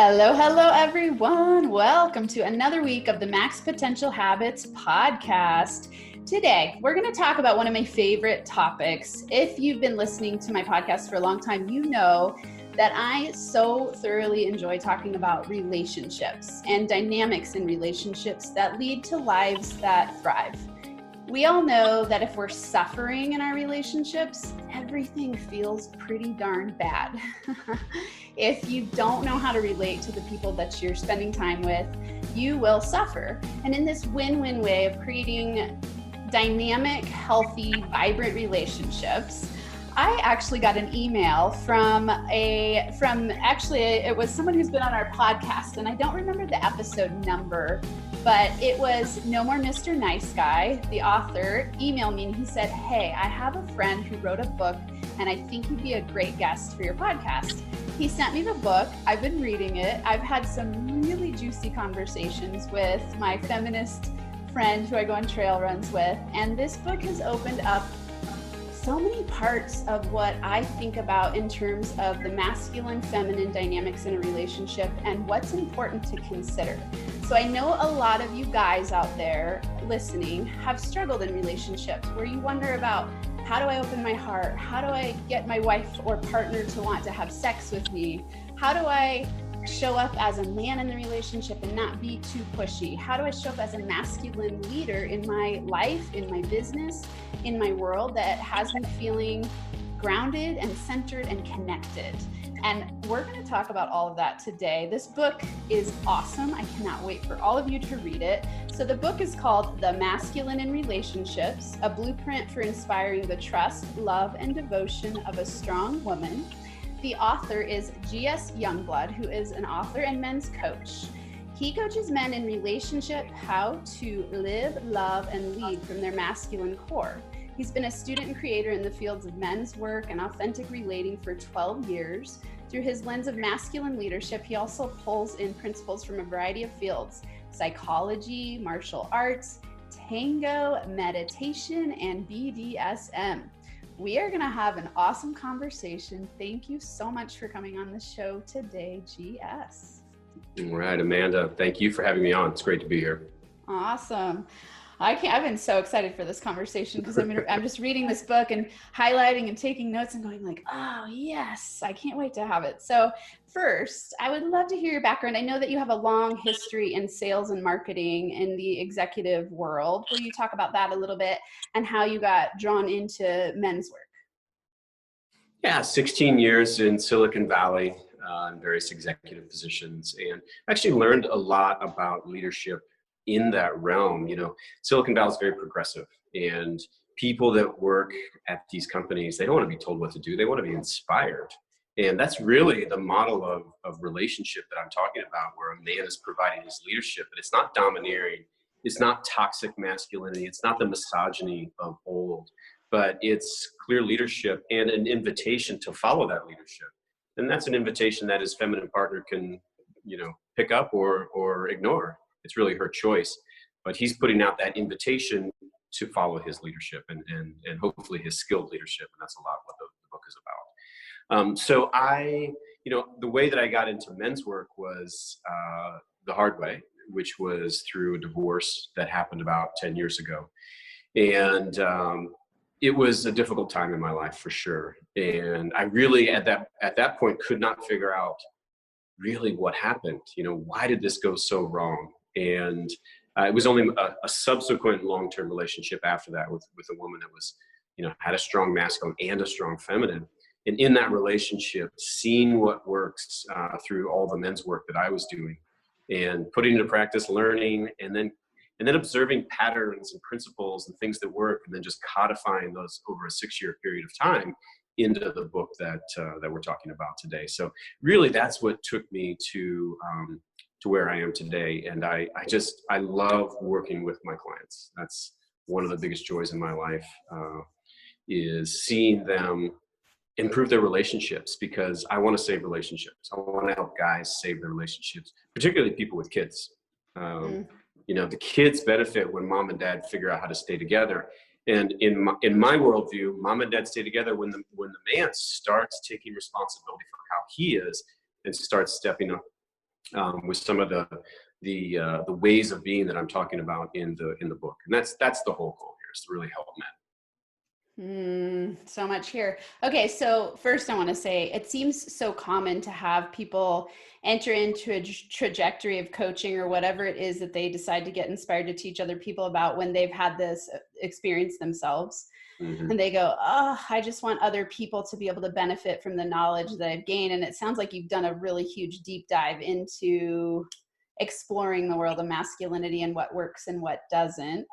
Hello, hello, everyone. Welcome to another week of the Max Potential Habits podcast. Today, we're going to talk about one of my favorite topics. If you've been listening to my podcast for a long time, you know that I so thoroughly enjoy talking about relationships and dynamics in relationships that lead to lives that thrive. We all know that if we're suffering in our relationships, everything feels pretty darn bad. If you don't know how to relate to the people that you're spending time with, you will suffer. And in this win-win way of creating dynamic, healthy, vibrant relationships, I actually got an email it was someone who's been on our podcast, and I don't remember the episode number, but it was No More Mr. Nice Guy. The author emailed me and he said, "Hey, I have a friend who wrote a book and I think you'd be a great guest for your podcast." He sent me the book. I've been reading it. I've had some really juicy conversations with my feminist friend who I go on trail runs with, and this book has opened up so many parts of what I think about in terms of the masculine feminine dynamics in a relationship and what's important to consider. So I know a lot of you guys out there listening have struggled in relationships where you wonder about, how do I open my heart? How do I get my wife or partner to want to have sex with me? How do I show up as a man in the relationship and not be too pushy? How do I show up as a masculine leader in my life, in my business, in my world that has me feeling grounded and centered and connected? And we're going to talk about all of that today. This book is awesome. I cannot wait for all of you to read it. So the book is called The Masculine in Relationships, a blueprint for inspiring the trust, love, and devotion of a strong woman. The author is G.S. Youngblood, who is an author and men's coach. He coaches men in relationship how to live, love, and lead from their masculine core. He's been a student and creator in the fields of men's work and authentic relating for 12 years. Through his lens of masculine leadership, he also pulls in principles from a variety of fields: psychology, martial arts, tango, meditation, and BDSM. We are going to have an awesome conversation. Thank you so much for coming on the show today, GS. All right, Amanda, thank you for having me on. It's great to be here. Awesome. I've been so excited for this conversation because I'm just reading this book and highlighting and taking notes and going like, oh yes, I can't wait to have it. So first, I would love to hear your background. I know that you have a long history in sales and marketing in the executive world. Will you talk about that a little bit and how you got drawn into men's work? Yeah, 16 years in Silicon Valley in various executive positions, and actually learned a lot about leadership in that realm. You know, Silicon Valley is very progressive, and people that work at these companies, they don't want to be told what to do. They want to be inspired. And that's really the model of relationship that I'm talking about, where a man is providing his leadership, but it's not domineering. It's not toxic masculinity. It's not the misogyny of old, but it's clear leadership and an invitation to follow that leadership. And that's an invitation that his feminine partner can, pick up or ignore. It's really her choice, but he's putting out that invitation to follow his leadership and hopefully his skilled leadership. And that's a lot what the book is about. So the way that I got into men's work was the hard way, which was through a divorce that happened about 10 years ago. And it was a difficult time in my life for sure. And I really, at that point, could not figure out really what happened. Why did this go so wrong? And it was only a subsequent long-term relationship after that with a woman that was, had a strong masculine and a strong feminine. And in that relationship, seeing what works through all the men's work that I was doing and putting into practice, learning, and then observing patterns and principles and things that work, and then just codifying those over a 6-year period of time into the book that we're talking about today. So really, that's what took me to where I am today. And I love working with my clients. That's one of the biggest joys in my life, is seeing them improve their relationships, because I want to save relationships. I want to help guys save their relationships, particularly people with kids. The kids benefit when mom and dad figure out how to stay together. And in my worldview, mom and dad stay together when the man starts taking responsibility for how he is and starts stepping up with some of the ways of being that I'm talking about in the book. And that's the whole goal here, is to really help men. So much here. Okay, so first I want to say it seems so common to have people enter into a trajectory of coaching or whatever it is that they decide to get inspired to teach other people about when they've had this experience themselves. Mm-hmm. And they go, oh, I just want other people to be able to benefit from the knowledge that I've gained. And it sounds like you've done a really huge deep dive into exploring the world of masculinity and what works and what doesn't.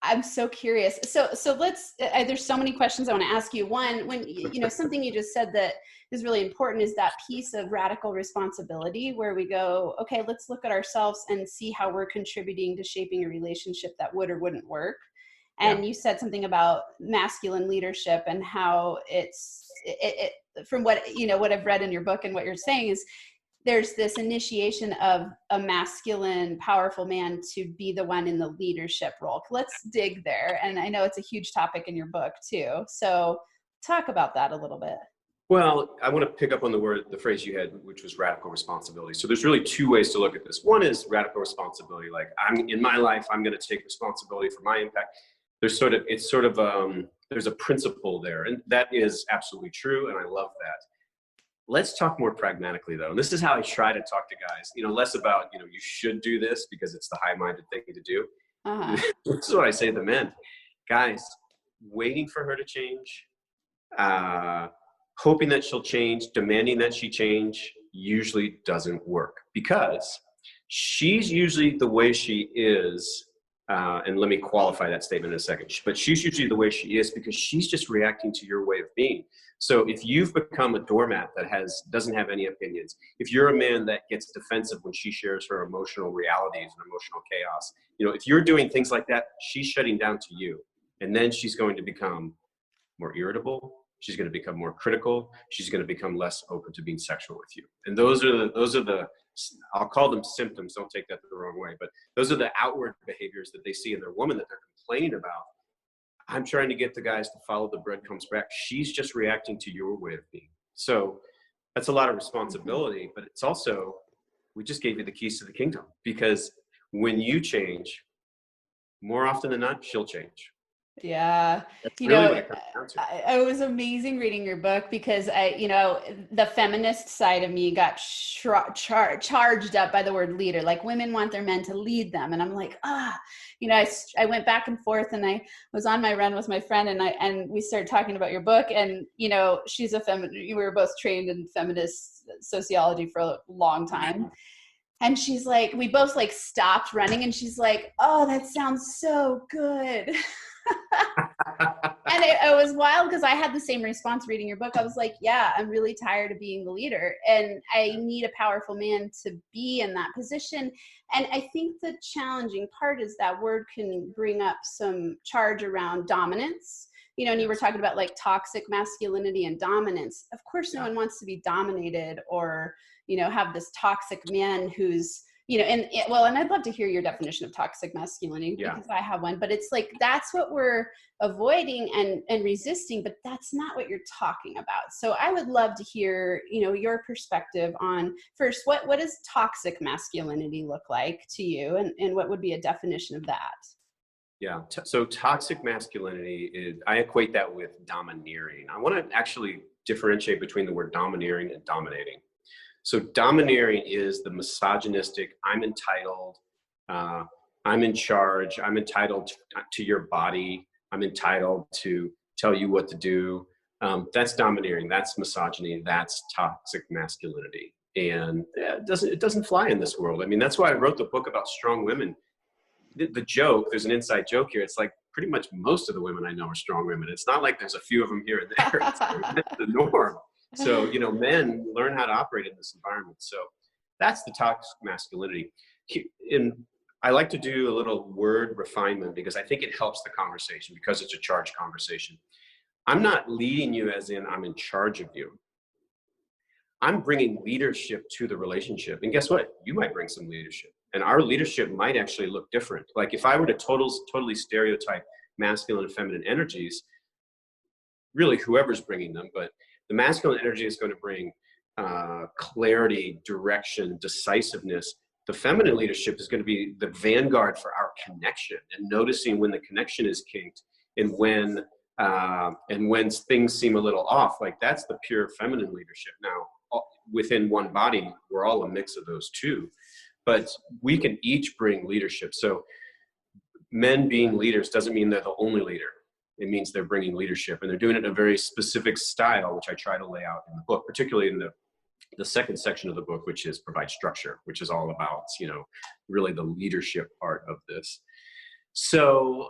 I'm so curious. So let's, there's so many questions I want to ask you. One, when, something you just said that is really important is that piece of radical responsibility where we go, okay, let's look at ourselves and see how we're contributing to shaping a relationship that would or wouldn't work. And you said something about masculine leadership and how it's, from what, what I've read in your book and what you're saying is, there's this initiation of a masculine, powerful man to be the one in the leadership role. Let's dig there. And I know it's a huge topic in your book too. So talk about that a little bit. Well, I want to pick up on the phrase you had, which was radical responsibility. So there's really two ways to look at this. One is radical responsibility. Like, in my life, I'm going to take responsibility for my impact. There's there's a principle there, and that is absolutely true. And I love that. Let's talk more pragmatically, though. And this is how I try to talk to guys, less about, you should do this because it's the high-minded thing to do. Uh-huh. This is what I say to the men. Guys, waiting for her to change, hoping that she'll change, demanding that she change usually doesn't work, because she's usually the way she is. And let me qualify that statement in a second. But she's usually the way she is because she's just reacting to your way of being. So if you've become a doormat that doesn't have any opinions, if you're a man that gets defensive when she shares her emotional realities and emotional chaos, if you're doing things like that, she's shutting down to you. And then she's going to become more irritable. She's going to become more critical. She's going to become less open to being sexual with you. And those are the I'll call them symptoms. Don't take that the wrong way, but those are the outward behaviors that they see in their woman that they're complaining about. I'm trying to get the guys to follow the breadcrumbs back. She's just reacting to your way of being. So that's a lot of responsibility, but it's also, we just gave you the keys to the kingdom, because when you change, more often than not, she'll change. Yeah. That's really what it comes down to. It was amazing reading your book because the feminist side of me got charged up by the word leader. Like, women want their men to lead them. And I'm like, I went back and forth, and I was on my run with my friend, and we started talking about your book, and, she's a feminist. We were both trained in feminist sociology for a long time. And she's like, we both stopped running, and she's like, oh, that sounds so good. And it was wild because I had the same response reading your book. I was like, yeah, I'm really tired of being the leader, and I need a powerful man to be in that position. And I think the challenging part is that word can bring up some charge around dominance. And you were talking about toxic masculinity and dominance. Of course, no one wants to be dominated or, have this toxic man who's, and I'd love to hear your definition of toxic masculinity, because I have one, but it's that's what we're avoiding and resisting, but that's not what you're talking about. So I would love to hear, your perspective on, first, what does toxic masculinity look like to you, and what would be a definition of that? Yeah. So toxic masculinity I equate that with domineering. I want to actually differentiate between the word domineering and dominating. So domineering is the misogynistic, I'm entitled, I'm in charge, I'm entitled to your body, I'm entitled to tell you what to do. That's domineering, that's misogyny, that's toxic masculinity. And it doesn't fly in this world. I mean, that's why I wrote the book about strong women. The joke, there's an inside joke here. It's pretty much most of the women I know are strong women. It's not like there's a few of them here and there. It's the norm. So, men learn how to operate in this environment. So that's the toxic masculinity. And I like to do a little word refinement because I think it helps the conversation, because it's a charged conversation. I'm not leading you as in I'm in charge of you. I'm bringing leadership to the relationship. And guess what? You might bring some leadership. And our leadership might actually look different. Like, if I were to totally stereotype masculine and feminine energies, really whoever's bringing them, but the masculine energy is going to bring clarity, direction, decisiveness. The feminine leadership is going to be the vanguard for our connection and noticing when the connection is kinked and when things seem a little off. Like, that's the pure feminine leadership. Now, within one body, we're all a mix of those two, but we can each bring leadership. So men being leaders doesn't mean they're the only leader. It means they're bringing leadership, and they're doing it in a very specific style, which I try to lay out in the book, particularly in the second section of the book, which is provide structure, which is all about, really the leadership part of this. So,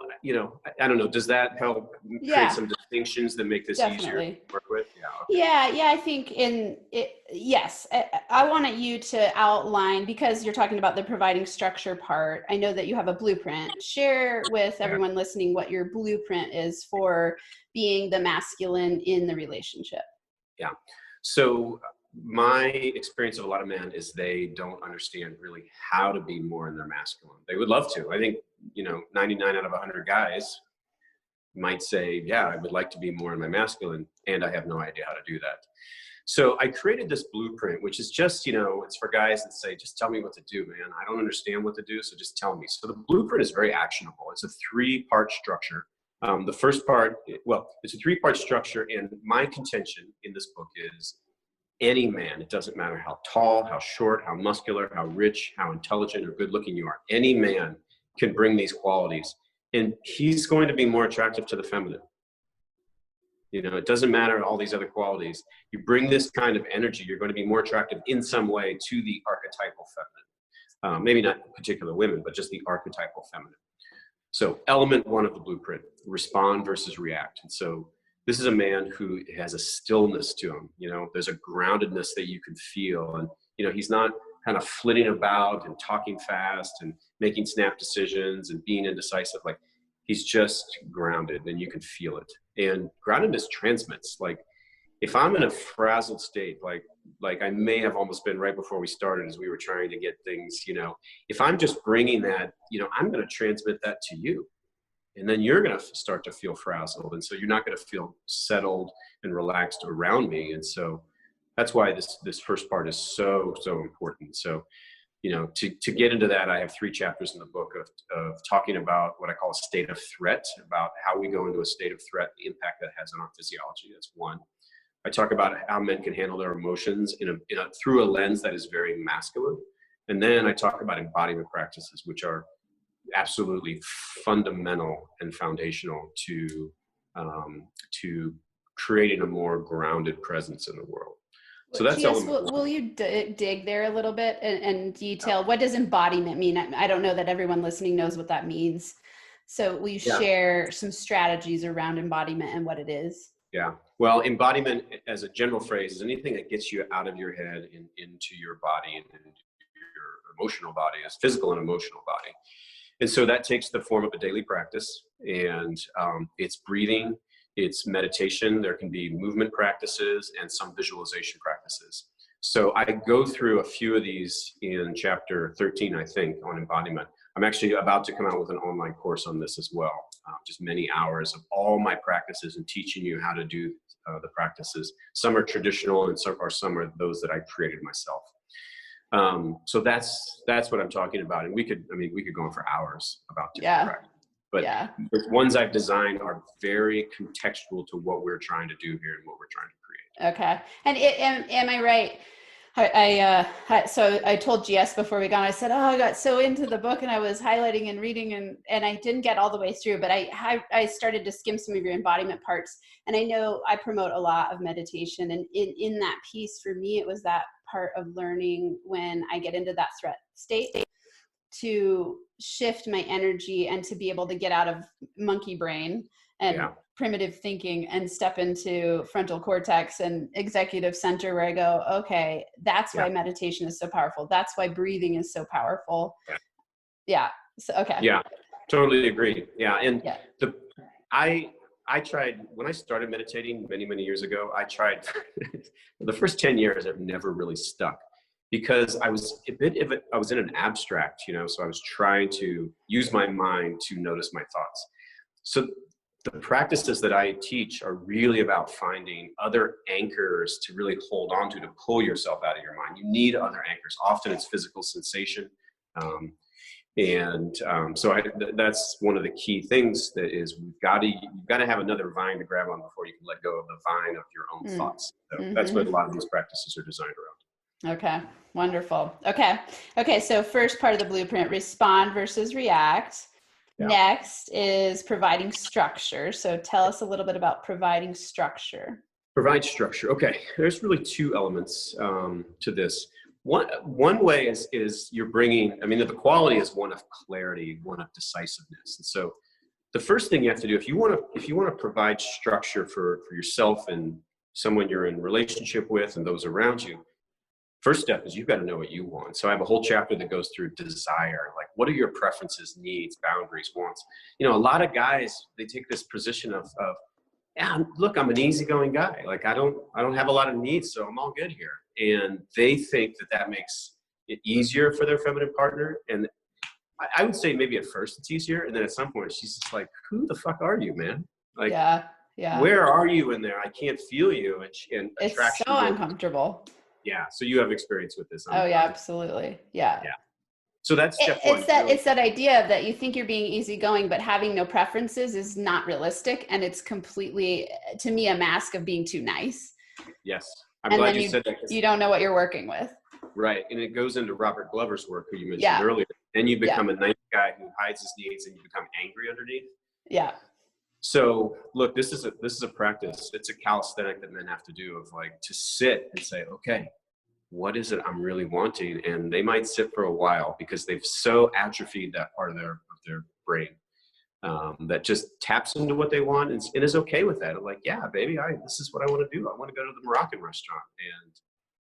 I don't know, does that help create some distinctions that make this easier to work with? Yeah. Okay. Yeah. I think yes, I wanted you to outline, because you're talking about the providing structure part. I know that you have a blueprint. Share with everyone listening what your blueprint is for being the masculine in the relationship. Yeah. So my experience of a lot of men is they don't understand really how to be more in their masculine. They would love to. I think, 99 out of 100 guys might say, yeah, I would like to be more in my masculine, and I have no idea how to do that. So I created this blueprint, which is just, it's for guys that say, just tell me what to do, man. I don't understand what to do, so just tell me. So the blueprint is very actionable. It's a 3-part structure. The first part, it's a 3-part structure, and my contention in this book is any man, it doesn't matter how tall, how short, how muscular, how rich, how intelligent or good looking you are, any man can bring these qualities, and he's going to be more attractive to the feminine. It doesn't matter all these other qualities. You bring this kind of energy, you're going to be more attractive in some way to the archetypal feminine. Maybe not particular women, but just the archetypal feminine. So element 1 of the blueprint, respond versus react. And so this is a man who has a stillness to him. There's a groundedness that you can feel. And, he's not kind of flitting about and talking fast and making snap decisions and being indecisive. Like, he's just grounded, and you can feel it. And groundedness transmits. Like, if I'm in a frazzled state, like I may have almost been right before we started as we were trying to get things, if I'm just bringing that, I'm going to transmit that to you. And then you're going to start to feel frazzled. And so you're not going to feel settled and relaxed around me. And so that's why this first part is so, so important. So, to get into that, I have 3 chapters in the book of talking about what I call a state of threat, about how we go into a state of threat, the impact that has on our physiology. That's 1. I talk about how men can handle their emotions through a lens that is very masculine. And then I talk about embodiment practices, which are absolutely fundamental and foundational to creating a more grounded presence in the world. So that's will you dig there a little bit and detail what does embodiment mean? I don't know that everyone listening knows what that means. So will you share some strategies around embodiment and what it is? Yeah. Well, embodiment as a general phrase is anything that gets you out of your head and into your body and into your emotional body, as physical and emotional body. And so that takes the form of a daily practice, and it's breathing, it's meditation. There can be movement practices and some visualization practices. So I go through a few of these in chapter 13, I think, on embodiment. I'm actually about to come out with an online course on this as well. Just many hours of all my practices and teaching you how to do the practices. Some are traditional and some are those that I created myself. So that's what I'm talking about. And we could go on for hours about different practices. But the ones I've designed are very contextual to what we're trying to do here and what we're trying to create. Okay. And am I right? So I told GS before we got on, I said, I got so into the book and I was highlighting and reading and I didn't get all the way through, but I started to skim some of your embodiment parts. And I know I promote a lot of meditation, and in that piece for me, it was that part of learning when I get into that threat state to shift my energy and to be able to get out of monkey brain and primitive thinking and step into frontal cortex and executive center, where I go, okay, that's why meditation is so powerful. That's why breathing is so powerful. So, okay. Yeah, totally agree. Yeah. And I tried, when I started meditating many, many years ago, I tried the first 10 years, I've never really stuck. Because I was in an abstract, so I was trying to use my mind to notice my thoughts. So the practices that I teach are really about finding other anchors to really hold on to pull yourself out of your mind. You need other anchors. Often it's physical sensation. That's one of the key things that is you've got to have another vine to grab on before you can let go of the vine of your own thoughts. So that's what a lot of these practices are designed around. Okay, wonderful. Okay. So first part of the blueprint, respond versus react. Yeah. Next is providing structure. So tell us a little bit about providing structure. Provide structure. Okay, there's really two elements to this. One way is you're bringing, I mean, the quality is one of clarity, one of decisiveness. And so the first thing you have to do, if you want to provide structure for yourself and someone you're in relationship with and those around you, first step is you've got to know what you want. So I have a whole chapter that goes through desire. Like, what are your preferences, needs, boundaries, wants? You know, a lot of guys, they take this position of yeah, look, I'm an easygoing guy. Like, I don't have a lot of needs, so I'm all good here. And they think that makes it easier for their feminine partner. And I would say maybe at first it's easier. And then at some point she's just like, who the fuck are you, man? Like, yeah. Where are you in there? I can't feel you. And it's so uncomfortable. Yeah. So you have experience with this. Oh yeah, absolutely. Yeah. So that's step one. It's that idea that you think you're being easygoing, but having no preferences is not realistic. And it's completely, to me, a mask of being too nice. Yes. I'm glad you said that. You don't know what you're working with. Right. And it goes into Robert Glover's work, who you mentioned earlier. Then you become a nice guy who hides his needs and you become angry underneath. Yeah. So look, this is a practice. It's a calisthenic that men have to do, of like, to sit and say, okay, what is it I'm really wanting? And they might sit for a while because they've so atrophied that part of their brain that just taps into what they want and is okay with that. Like, yeah, baby, this is what I want to do. I want to go to the Moroccan restaurant,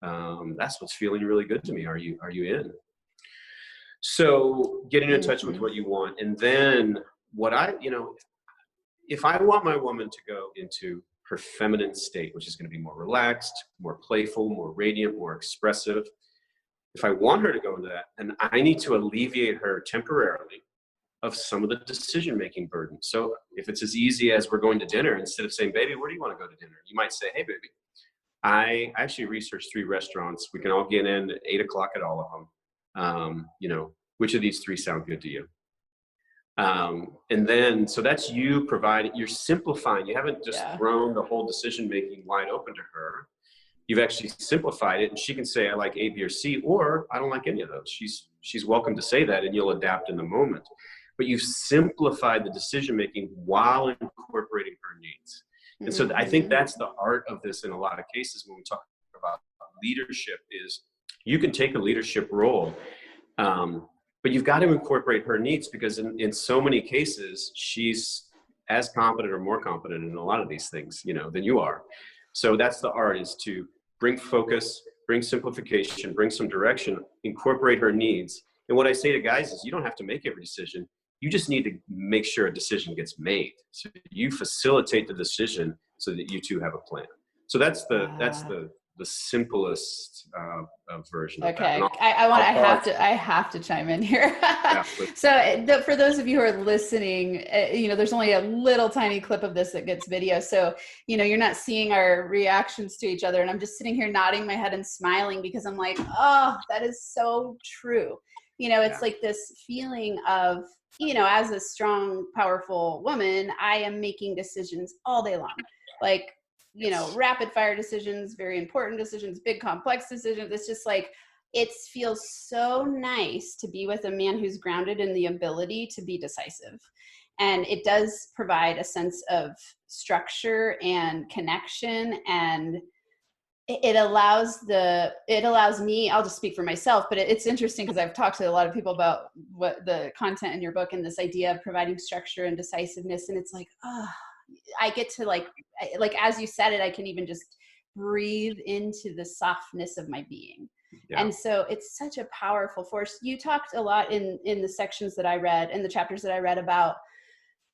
and that's what's feeling really good to me. Are you in? So getting in touch with what you want, and then if I want my woman to go into her feminine state, which is going to be more relaxed, more playful, more radiant, more expressive. If I want her to go into that, then I need to alleviate her temporarily of some of the decision-making burden. So if it's as easy as we're going to dinner, instead of saying, baby, where do you want to go to dinner? You might say, hey, baby, I actually researched 3 restaurants. We can all get in at 8 o'clock at all of them. Which of these 3 sound good to you? And then, so that's you providing, you're simplifying. You haven't just thrown the whole decision-making wide open to her. You've actually simplified it, and she can say, I like A, B, or C, or I don't like any of those. She's welcome to say that, and you'll adapt in the moment. But you've simplified the decision-making while incorporating her needs. And so I think that's the art of this in a lot of cases when we talk about leadership, is you can take a leadership role, but you've got to incorporate her needs, because in so many cases, she's as competent or more competent in a lot of these things, than you are. So that's the art, is to bring focus, bring simplification, bring some direction, incorporate her needs. And what I say to guys is, you don't have to make every decision. You just need to make sure a decision gets made. So you facilitate the decision so that you two have a plan. So that's the simplest version of that. I have to chime in here. So for those of you who are listening, there's only a little tiny clip of this that gets video. So, you're not seeing our reactions to each other. And I'm just sitting here nodding my head and smiling, because I'm like, oh, that is so true. It's like this feeling of, as a strong, powerful woman, I am making decisions all day long. Like, rapid fire decisions, very important decisions, big complex decisions. It's just like, it feels so nice to be with a man who's grounded in the ability to be decisive. And it does provide a sense of structure and connection, and it allows me, I'll just speak for myself, but it's interesting because I've talked to a lot of people about what the content in your book and this idea of providing structure and decisiveness. And it's like, I get to like as you said it, I can even just breathe into the softness of my being. Yeah. And so it's such a powerful force. You talked a lot in the sections that I read, in the chapters that I read, about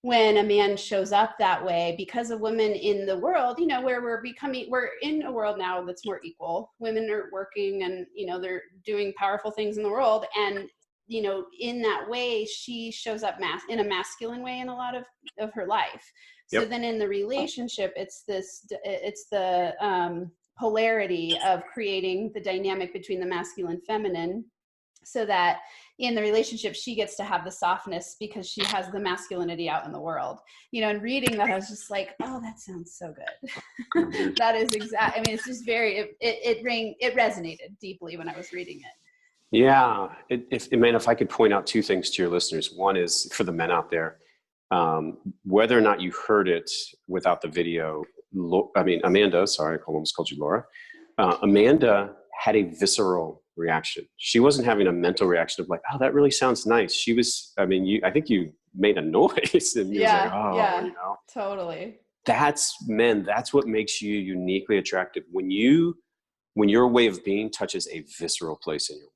when a man shows up that way, because of women in the world, where we're in a world now that's more equal. Women are working and, they're doing powerful things in the world. And you know, in that way, she shows up in a masculine way in a lot of her life. So Yep. then in the relationship, it's the polarity of creating the dynamic between the masculine and feminine, so that in the relationship, she gets to have the softness because she has the masculinity out in the world. You know, and reading that, I was just like, oh, that sounds so good. That is exact. I mean, it's just very, it resonated deeply when I was reading it. Yeah. If I could point out two things to your listeners. One is for the men out there, whether or not you heard it without the video, Amanda, sorry, I almost called you Laura. Amanda had a visceral reaction. She wasn't having a mental reaction of like, oh, that really sounds nice. She was, I think you made a noise and you was like, oh, you know. Totally. That's men. That's what makes you uniquely attractive. When your way of being touches a visceral place in your woman,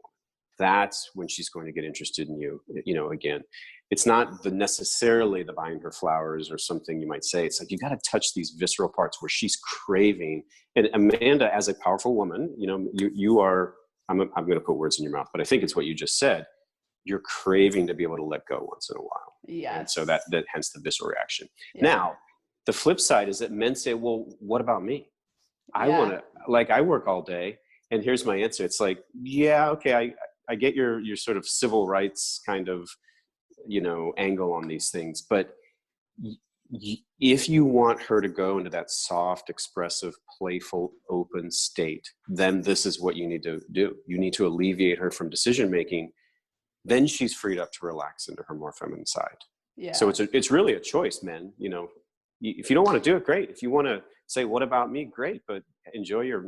that's when she's going to get interested in you. You know, again, it's not necessarily the buying her flowers or something you might say. It's like, you got to touch these visceral parts where she's craving. And Amanda, as a powerful woman, you know, you are, I'm going to put words in your mouth, but I think it's what you just said. You're craving to be able to let go once in a while. Yes. And so that hence the visceral reaction. Yeah. Now, the flip side is that men say, well, what about me? I want to, like, I work all day. And here's my answer. It's like, yeah, okay, I get your sort of civil rights kind of, you know, angle on these things. But if you want her to go into that soft, expressive, playful, open state, then this is what you need to do. You need to alleviate her from decision-making. Then she's freed up to relax into her more feminine side. Yeah. So it's really a choice, men. You know, if you don't want to do it, great. If you want to say, what about me? Great. But enjoy your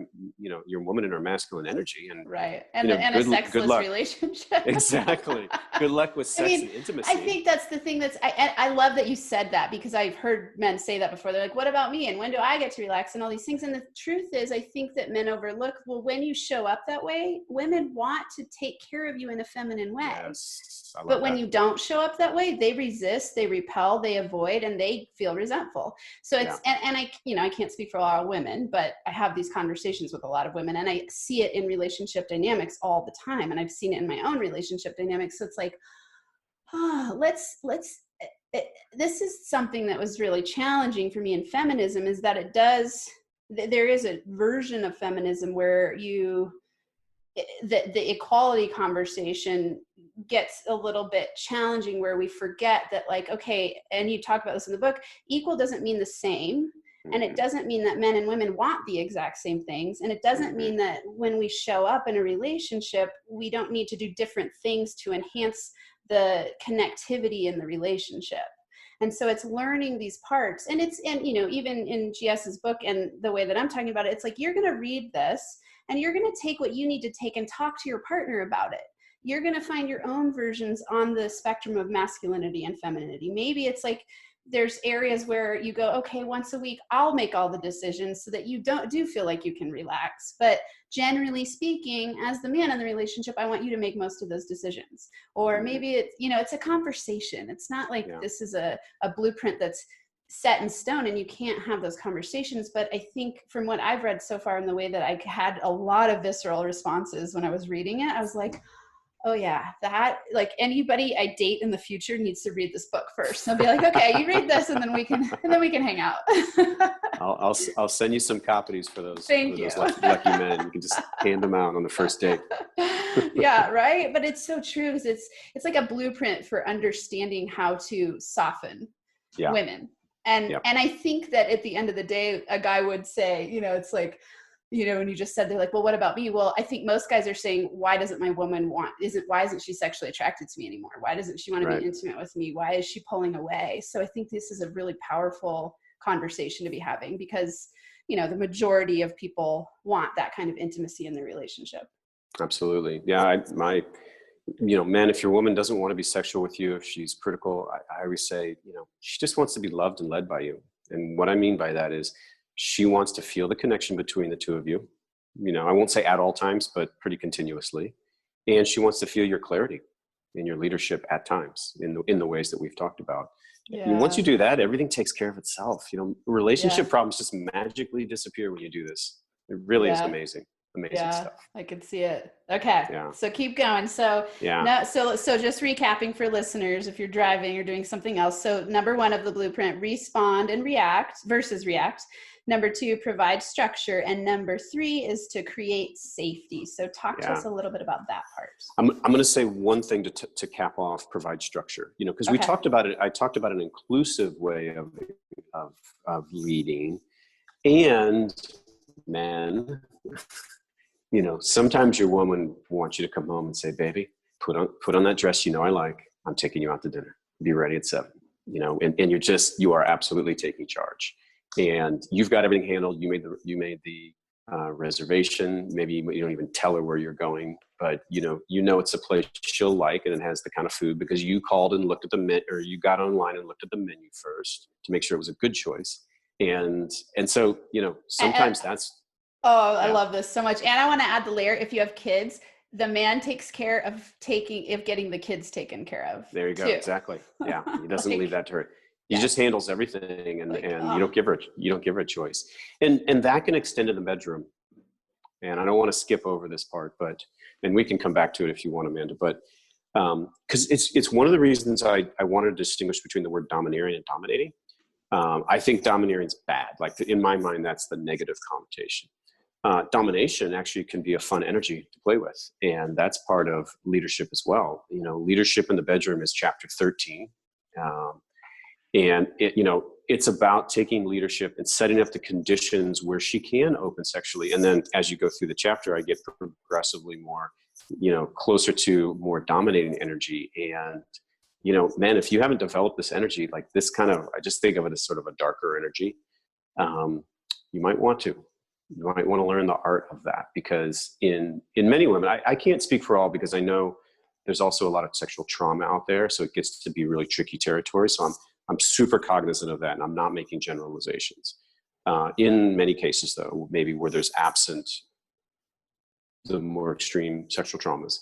woman in her masculine energy. And right. And a sexless relationship. Exactly. Good luck with sex and intimacy. I think that's the thing I love that you said that, because I've heard men say that before. They're like, what about me? And when do I get to relax and all these things? And the truth is, I think that men overlook, well, when you show up that way, women want to take care of you in a feminine way. Yes, but when you don't show up that way, they resist, they repel, they avoid, and they feel resentful. So it's, and I can't speak for a lot of women, but I have these conversations with a lot of women, and I see it in relationship dynamics all the time. And I've seen it in my own relationship dynamics. So it's like, this is something that was really challenging for me in feminism, is that there is a version of feminism where the equality conversation gets a little bit challenging, where we forget that, like, okay, and you talk about this in the book, equal doesn't mean the same. And it doesn't mean that men and women want the exact same things. And it doesn't mean that when we show up in a relationship, we don't need to do different things to enhance the connectivity in the relationship. And so it's learning these parts. And even in GS's book and the way that I'm talking about it, it's like, you're going to read this and you're going to take what you need to take and talk to your partner about it. You're going to find your own versions on the spectrum of masculinity and femininity. Maybe it's like, there's areas where you go, okay, once a week, I'll make all the decisions so that you do feel like you can relax. But generally speaking, as the man in the relationship, I want you to make most of those decisions. Or maybe it's a conversation. It's not like this is a blueprint that's set in stone and you can't have those conversations. But I think from what I've read so far, in the way that I had a lot of visceral responses when I was reading it, I was like, oh yeah, that, like, anybody I date in the future needs to read this book first. I'll be like, okay, you read this, and then we can hang out. I'll send you some copies for those. Thank you. Those lucky men. You can just hand them out on the first date. Yeah, right. But it's so true. It's like a blueprint for understanding how to soften women. And I think that at the end of the day, a guy would say, it's like, when you just said, they're like, well, what about me? Well, I think most guys are saying, why doesn't my woman why isn't she sexually attracted to me anymore? Why doesn't she want to be intimate with me? Why is she pulling away? So I think this is a really powerful conversation to be having, because, the majority of people want that kind of intimacy in their relationship. Absolutely. Yeah. Men, if your woman doesn't want to be sexual with you, if she's critical, I always say, she just wants to be loved and led by you. And what I mean by that is, she wants to feel the connection between the two of you. I won't say at all times, but pretty continuously. And she wants to feel your clarity and your leadership at times in the ways that we've talked about. Yeah. And once you do that, everything takes care of itself. Relationship problems just magically disappear when you do this. It really is amazing. amazing Yeah, stuff. I could see it. Okay. Yeah. So keep going. So Yeah. no, so just recapping for listeners, if you're driving or doing something else. So number 1 of the blueprint, respond and react versus react. Number 2, provide structure. And number 3 is to create safety. So talk to us a little bit about that part. I'm going to say one thing to cap off, provide structure, you know, because we talked about it. I talked about an inclusive way of leading, and men, you know, sometimes your woman wants you to come home and say, baby, put on that dress, you know, I like, I'm taking you out to dinner, be ready at 7, you know, and you are absolutely taking charge, and you've got everything handled. You made the reservation. Maybe you don't even tell her where you're going, but you know it's a place she'll like, and it has the kind of food because you called and looked at the menu, or you got online and looked at the menu first to make sure it was a good choice. And so, you know, sometimes that's. Oh, I love this so much. And I want to add the layer. If you have kids, the man takes care of getting the kids taken care of. There you go. Too. Exactly. Yeah. He doesn't Like, leave that to her. He just handles everything, and you don't give her a choice. And that can extend to the bedroom. And I don't want to skip over this part, and we can come back to it if you want, Amanda, but because it's one of the reasons I want to distinguish between the word domineering and dominating. I think domineering is bad. Like in my mind, that's the negative connotation. Domination actually can be a fun energy to play with. And that's part of leadership as well. You know, leadership in the bedroom is chapter 13. And it's about taking leadership and setting up the conditions where she can open sexually. And then as you go through the chapter, I get progressively more, closer to more dominating energy. And, man, if you haven't developed this energy, like this kind of, I just think of it as sort of a darker energy. You might want to learn the art of that, because in many women, I can't speak for all, because I know there's also a lot of sexual trauma out there. So it gets to be really tricky territory. So I'm super cognizant of that, and I'm not making generalizations. In many cases, though, maybe where there's absent the more extreme sexual traumas,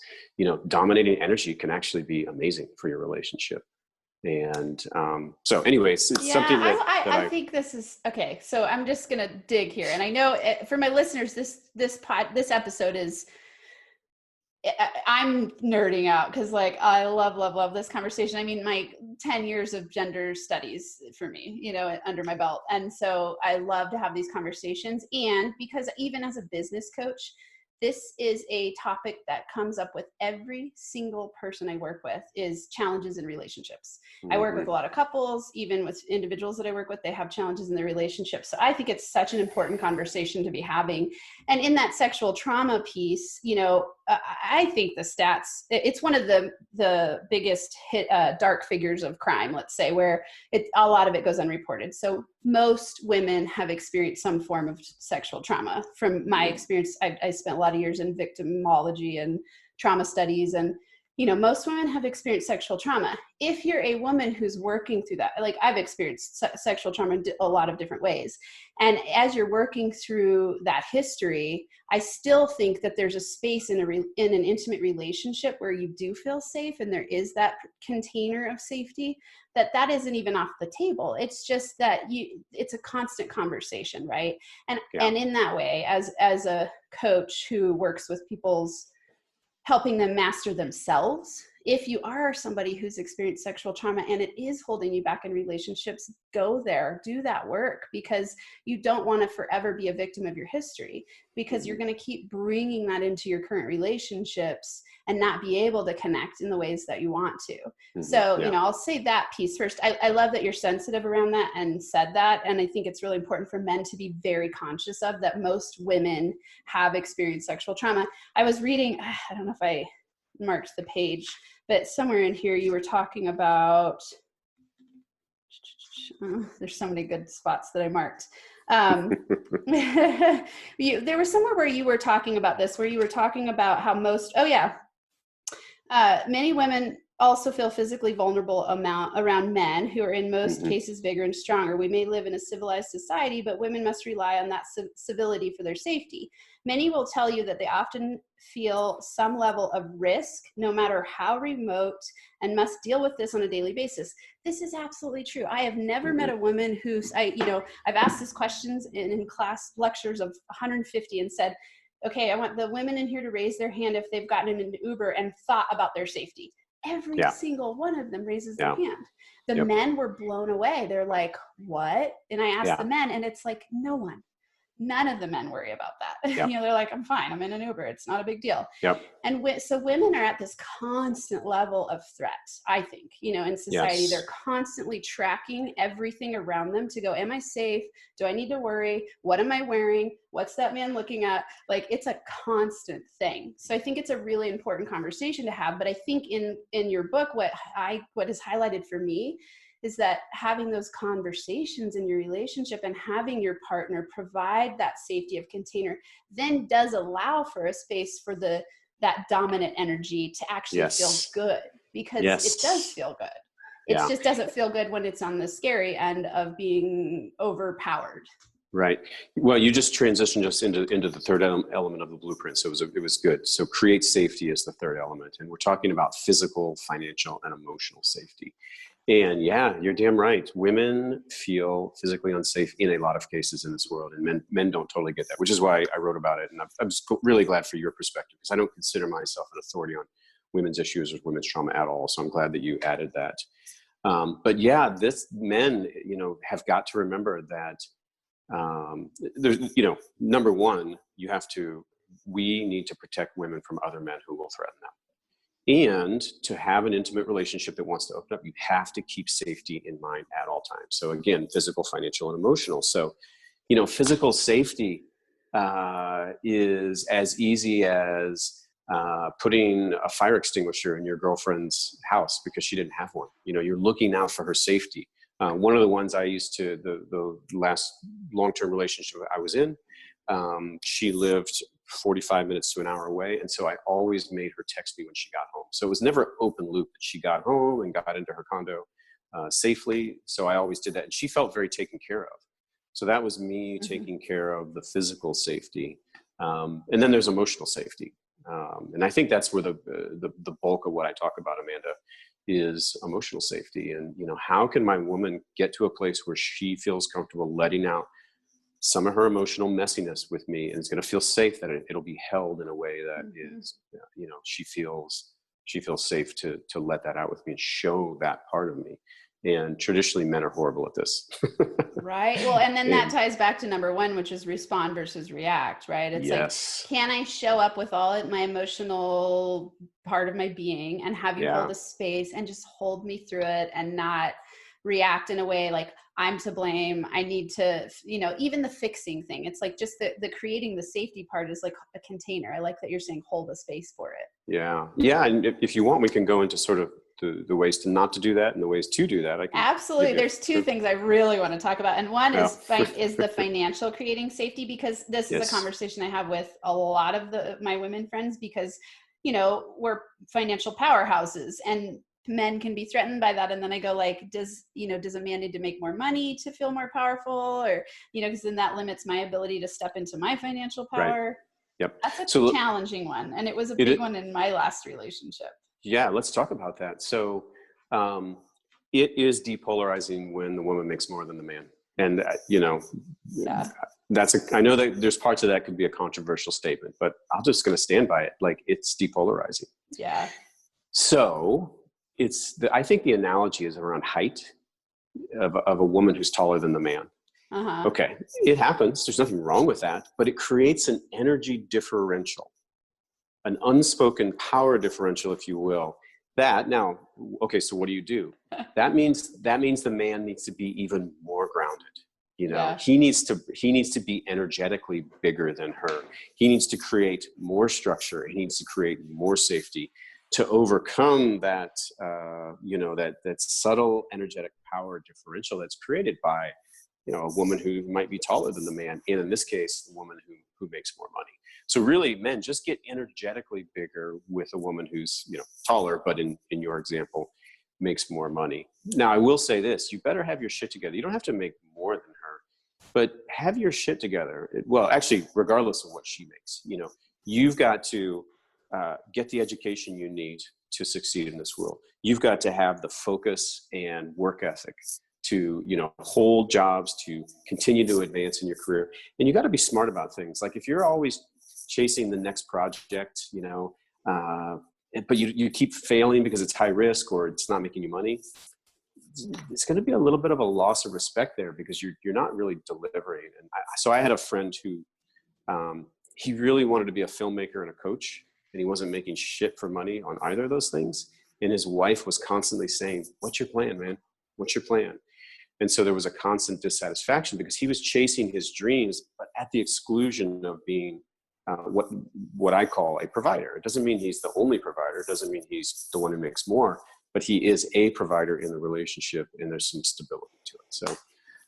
dominating energy can actually be amazing for your relationship. And so anyways, it's something that I think this is okay. So I'm just going to dig here. And I know for my listeners, this episode is, I'm nerding out because I love this conversation. I mean, my 10 years of gender studies for me, under my belt. And so I love to have these conversations. And because even as a business coach, this is a topic that comes up with every single person I work with, is challenges in relationships. Mm-hmm. I work with a lot of couples, even with individuals that I work with, they have challenges in their relationships. So I think it's such an important conversation to be having. And in that sexual trauma piece, I think the stats, it's one of the biggest dark figures of crime, let's say, where a lot of it goes unreported. So most women have experienced some form of sexual trauma. From my experience, I spent a lot of years in victimology and trauma studies, and most women have experienced sexual trauma. If you're a woman who's working through that, I've experienced sexual trauma in a lot of different ways. And as you're working through that history, I still think that there's a space in an intimate relationship where you do feel safe, and there is that container of safety, that isn't even off the table. It's just that it's a constant conversation, right? And in that way, as a coach who works with helping them master themselves, if you are somebody who's experienced sexual trauma and it is holding you back in relationships, go there, do that work, because you don't want to forever be a victim of your history, because you're going to keep bringing that into your current relationships and not be able to connect in the ways that you want to. Mm-hmm. So, I'll say that piece first. I love that you're sensitive around that and said that. And I think it's really important for men to be very conscious of that. Most women have experienced sexual trauma. I was reading, I don't know if I marked the page, but somewhere in here you were talking about, there's so many good spots that I marked. There was somewhere where you were talking about this, where you were talking about how many women also feel physically vulnerable around men who are in most cases bigger and stronger. We may live in a civilized society, but women must rely on that civility for their safety. Many will tell you that they often feel some level of risk, no matter how remote, and must deal with this on a daily basis. This is absolutely true. I have never met a woman who's, I've asked these questions in class lectures of 150 and said, okay, I want the women in here to raise their hand if they've gotten in an Uber and thought about their safety. Every single one of them raises their hand. The men were blown away. They're like, what? And I asked the men, and it's like, none of the men worry about that. You know, they're like, I'm fine. I'm in an Uber. It's not a big deal. And so women are at this constant level of threat, I think, you know, in society. They're constantly tracking everything around them to go, am I safe? Do I need to worry? What am I wearing? What's that man looking at? Like, it's a constant thing. So I think it's a really important conversation to have. But I think in your book, what is highlighted for me is that having those conversations in your relationship and having your partner provide that safety of container then does allow for a space for that dominant energy to actually feel good, because it does feel good. It just doesn't feel good when it's on the scary end of being overpowered. Right. Well, you just transitioned us into the third element of the blueprint. So it was good. So create safety is the third element. And we're talking about physical, financial, and emotional safety. And yeah, you're damn right. Women feel physically unsafe in a lot of cases in this world, and men don't totally get that, which is why I wrote about it. And I'm just really glad for your perspective, because I don't consider myself an authority on women's issues or women's trauma at all. So I'm glad that you added that. But yeah, men, you know, have got to remember that there's, you know, number one, we need to protect women from other men who will threaten them. And to have an intimate relationship that wants to open up, you have to keep safety in mind at all times. So again, physical, financial, and emotional. So, you know, physical safety is as easy as putting a fire extinguisher in your girlfriend's house because she didn't have one. You know, you're looking out for her safety. One of the ones I used to, the last long-term relationship I was in, she lived 45 minutes to an hour away. And so I always made her text me when she got home. So it was never open loop. She got home and got into her condo safely. So I always did that. And she felt very taken care of. So that was me taking care of the physical safety. And then there's emotional safety. And I think that's where the bulk of what I talk about, Amanda, is emotional safety. And, you know, how can my woman get to a place where she feels comfortable letting out some of her emotional messiness with me, and it's going to feel safe, that it'll be held in a way that is, you know, she feels safe to let that out with me and show that part of me. And traditionally, men are horrible at this. Right. Well, and then that ties back to number one, which is respond versus react, right? It's like, can I show up with all my emotional part of my being and have you hold a space and just hold me through it and not react in a way like I'm to blame. I need to, you know, even the fixing thing. It's like just the creating the safety part is like a container. I like that you're saying hold a space for it. Yeah. Yeah. And if you want, we can go into sort of the ways to not to do that and the ways to do that. Absolutely. There's two things I really want to talk about. And one is the financial creating safety, because this is a conversation I have with a lot of my women friends, because, you know, we're financial powerhouses and men can be threatened by that. And then I go like, does a man need to make more money to feel more powerful? Or, you know, because then that limits my ability to step into my financial power. Right. Yep. That's a challenging one. And it was a big one in my last relationship. Yeah, let's talk about that. So it is depolarizing when the woman makes more than the man. And, you know, I know that there's parts of that could be a controversial statement, but I'm just going to stand by it. Like, it's depolarizing. Yeah. So I think the analogy is around height of a woman who's taller than the man. Okay. It happens. There's nothing wrong with that, but it creates an energy differential, an unspoken power differential, if you will. So what do? That means the man needs to be even more grounded. You know, he needs to be energetically bigger than her. He needs to create more structure. He needs to create more safety to overcome that, that subtle energetic power differential that's created by, you know, a woman who might be taller than the man, and in this case, the woman who makes more money. So really, men, just get energetically bigger with a woman who's, you know, taller, but in your example, makes more money. Now, I will say this: you better have your shit together. You don't have to make more than her, but have your shit together. Well, actually, regardless of what she makes, you know, you've got to get the education you need to succeed in this world. You've got to have the focus and work ethic to, you know, hold jobs, to continue to advance in your career. And you got to be smart about things. Like, if you're always chasing the next project, you know, but you keep failing because it's high risk or it's not making you money. It's going to be a little bit of a loss of respect there because you're not really delivering. And so I had a friend who, he really wanted to be a filmmaker and a coach, and he wasn't making shit for money on either of those things. And his wife was constantly saying, "What's your plan, man? What's your plan?" And so there was a constant dissatisfaction because he was chasing his dreams, but at the exclusion of being what I call a provider. It doesn't mean he's the only provider. It doesn't mean he's the one who makes more, but he is a provider in the relationship, and there's some stability to it. So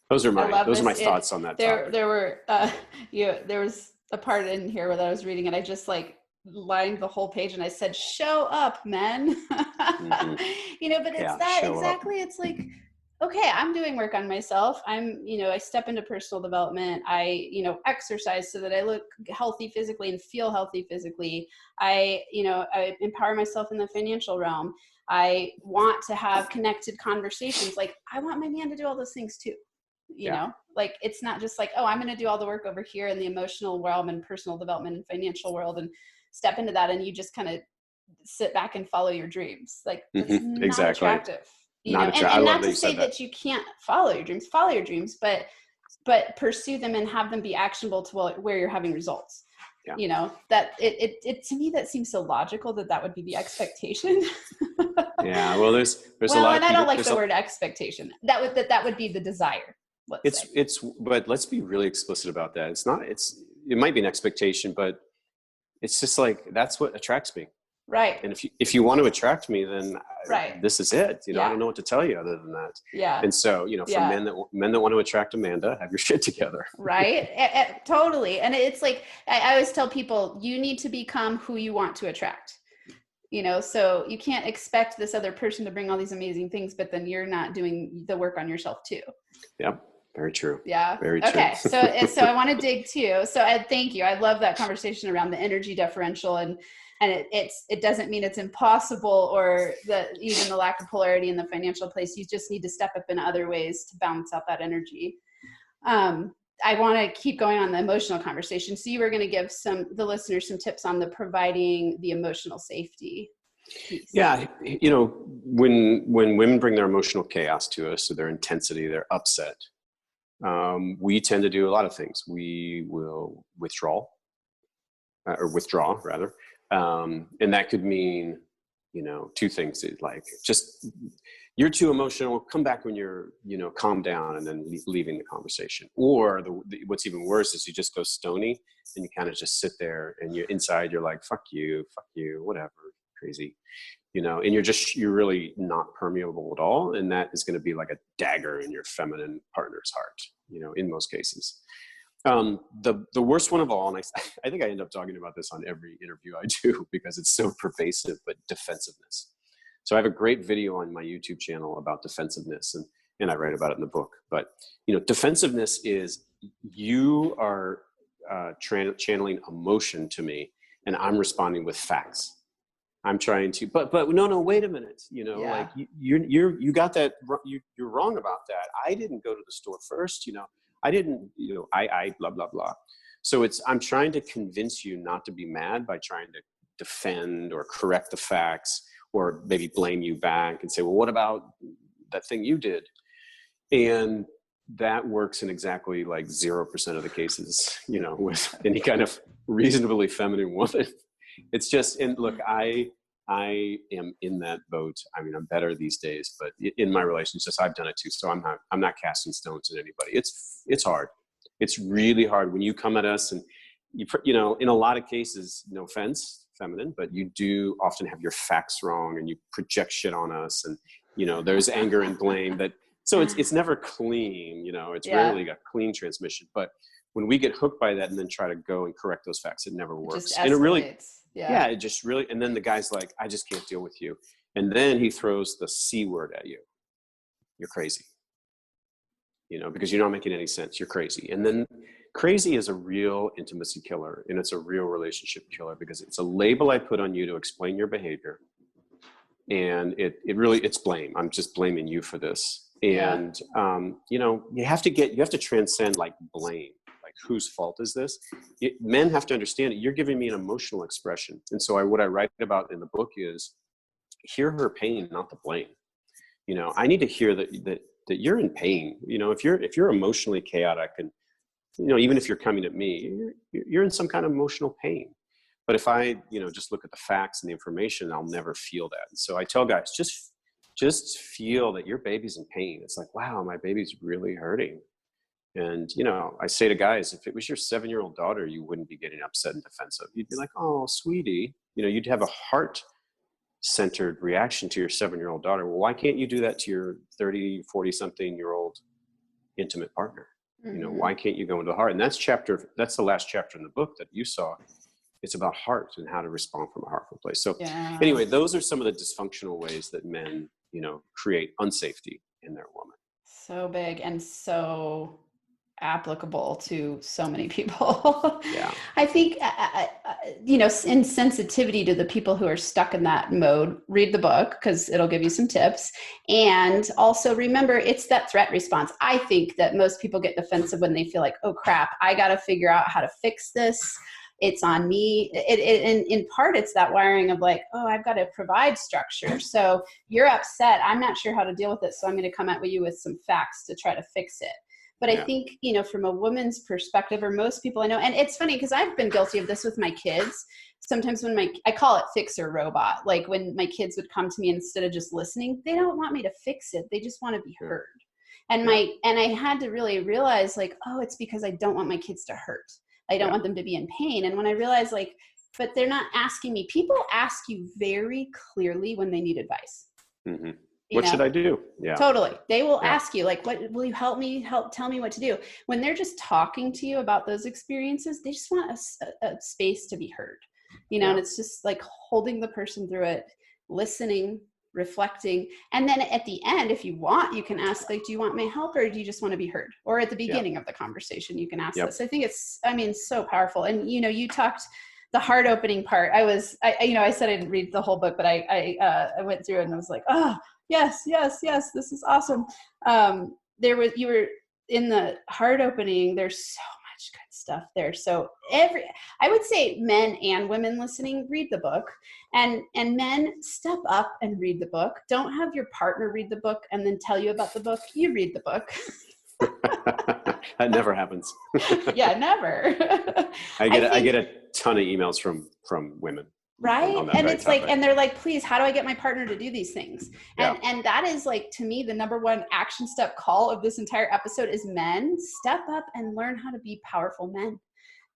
those are my thoughts on that topic. There was a part in here where I was reading and I just like lined the whole page and I said, "Show up, men." Mm-hmm. You know, but it's that exactly. Up. It's like, okay, I'm doing work on myself. I step into personal development. I, exercise so that I look healthy physically and feel healthy physically. I empower myself in the financial realm. I want to have connected conversations. Like, I want my man to do all those things too. You know, like, it's not just like, oh, I'm going to do all the work over here in the emotional realm and personal development and financial world and step into that. And you just kind of sit back and follow your dreams. Like, that's not attractive. And not to say that you can't follow your dreams, but pursue them and have them be actionable to where you're having results. Yeah. That it to me, that seems so logical that would be the expectation. Yeah. Well, there's a lot. And I don't like the word expectation. That would be the desire. But let's be really explicit about that. It might be an expectation, but it's just like, that's what attracts me. Right. And if you want to attract me, then this is it. I don't know what to tell you other than that. Yeah. And so, for men that want to attract Amanda, have your shit together. Right. Totally. And it's like, I always tell people, you need to become who you want to attract. So you can't expect this other person to bring all these amazing things, but then you're not doing the work on yourself too. Yeah. Very true. Yeah. Very true. Okay. So I want to dig too. So thank you. I love that conversation around the energy differential, and it doesn't mean it's impossible or even the lack of polarity in the financial place. You just need to step up in other ways to balance out that energy. I want to keep going on the emotional conversation. So you were going to give the listeners some tips on providing the emotional safety piece. Yeah. When women bring their emotional chaos to us, so their intensity, their upset, we tend to do a lot of things. We will withdraw rather. And that could mean, two things, like, just, you're too emotional, come back when you're, calm down, and then leaving the conversation. Or what's even worse is you just go stony and you kind of just sit there and you're like, fuck you, whatever, crazy, and you're really not permeable at all. And that is going to be like a dagger in your feminine partner's heart, in most cases. The worst one of all, and I think I end up talking about this on every interview I do because it's so pervasive, but defensiveness. So I have a great video on my YouTube channel about defensiveness, and I write about it in the book. But, defensiveness is, you are channeling emotion to me, and I'm responding with facts. I'm trying to, but no, wait a minute. Like, you got that, you're wrong about that. I didn't go to the store first, I didn't, I blah, blah, blah. So I'm trying to convince you not to be mad by trying to defend or correct the facts, or maybe blame you back and say, well, what about that thing you did? And that works in exactly like 0% of the cases, with any kind of reasonably feminine woman. It's just, and look, I am in that boat. I mean, I'm better these days, but in my relationships, I've done it too. So I'm not casting stones at anybody. It's hard. It's really hard when you come at us, and in a lot of cases, no offense, feminine, but you do often have your facts wrong, and you project shit on us, and there's anger and blame so it's never clean. It's rarely a clean transmission. But when we get hooked by that and then try to go and correct those facts, it never works. And it really, it just really, and then the guy's like, I just can't deal with you. And then he throws the C word at you. You're crazy. Because you're not making any sense. You're crazy. And then crazy is a real intimacy killer, and it's a real relationship killer, because it's a label I put on you to explain your behavior. And it's blame. I'm just blaming you for this. And, you have to transcend like blame. like, whose fault is this? Men have to understand it. You're giving me an emotional expression. And so what I write about in the book is hear her pain, not the blame. You know, I need to hear that you're in pain. You know, if you're emotionally chaotic, and, you know, even if you're coming at me, you're in some kind of emotional pain. But if I, you know, just look at the facts and the information, I'll never feel that. And so I tell guys, just feel that your baby's in pain. It's like, wow, my baby's really hurting. And, you know, I say to guys, if it was your 7-year-old daughter, you wouldn't be getting upset and defensive. You'd be like, oh, sweetie, you know, you'd have a heart-centered reaction to your 7-year-old daughter. Well, why can't you do that to your 30, 40-something-year-old intimate partner? You know, why can't you go into the heart? And that's the last chapter in the book that you saw. It's about heart and how to respond from a heartful place. So anyway, those are some of the dysfunctional ways that men, you know, create unsafety in their woman. So big and so applicable to so many people. Yeah. I think, you know, in sensitivity to the people who are stuck in that mode, read the book because it'll give you some tips. And also remember, it's that threat response. I think that most people get defensive when they feel like, oh crap, I got to figure out how to fix this. It's on me. In part, it's that wiring of like, oh, I've got to provide structure. So you're upset. I'm not sure how to deal with it. So I'm going to come at you with some facts to try to fix it. But I think, you know, from a woman's perspective, or most people I know, and it's funny because I've been guilty of this with my kids. Sometimes when I call it fixer robot, like when my kids would come to me, instead of just listening, they don't want me to fix it. They just want to be heard. And I had to really realize like, oh, it's because I don't want my kids to hurt. I don't want them to be in pain. And when I realized like, but they're not asking me, people ask you very clearly when they need advice. Mm-hmm. What should I do? Yeah, totally. They will ask you like, what will you tell me what to do? When they're just talking to you about those experiences, they just want a space to be heard, you know, and it's just like holding the person through it, listening, reflecting. And then at the end, if you want, you can ask like, do you want my help or do you just want to be heard? Or at the beginning of the conversation, you can ask this. I think it's, so powerful. And, you know, you talked the heart opening part. I said I didn't read the whole book, but I went through it and I was like, oh yes, this is awesome. You were in the heart opening. There's so much good stuff there. So I would say men and women listening, read the book, and men, step up and read the book. Don't have your partner read the book and then tell you about the book. You read the book. That never happens. Yeah, never. I get a ton of emails from women. Right. And it's like, and they're like, please, how do I get my partner to do these things? And that is like, to me, the number one action step call of this entire episode is men, step up and learn how to be powerful men.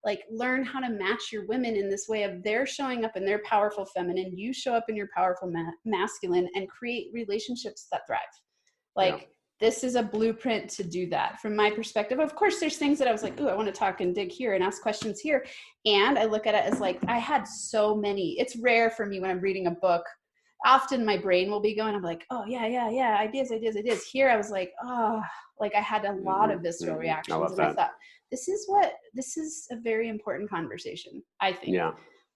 Like learn how to match your women in this way of they're showing up in their powerful feminine, you show up in your powerful masculine, and create relationships that thrive. Like this is a blueprint to do that from my perspective. Of course, there's things that I was like, ooh, I want to talk and dig here and ask questions here. And I look at it as like, I had so many. It's rare for me when I'm reading a book. Often my brain will be going, I'm like, oh yeah, ideas. Here I was like, oh, like I had a lot of visceral reactions. And I thought, this is a very important conversation, I think. Yeah.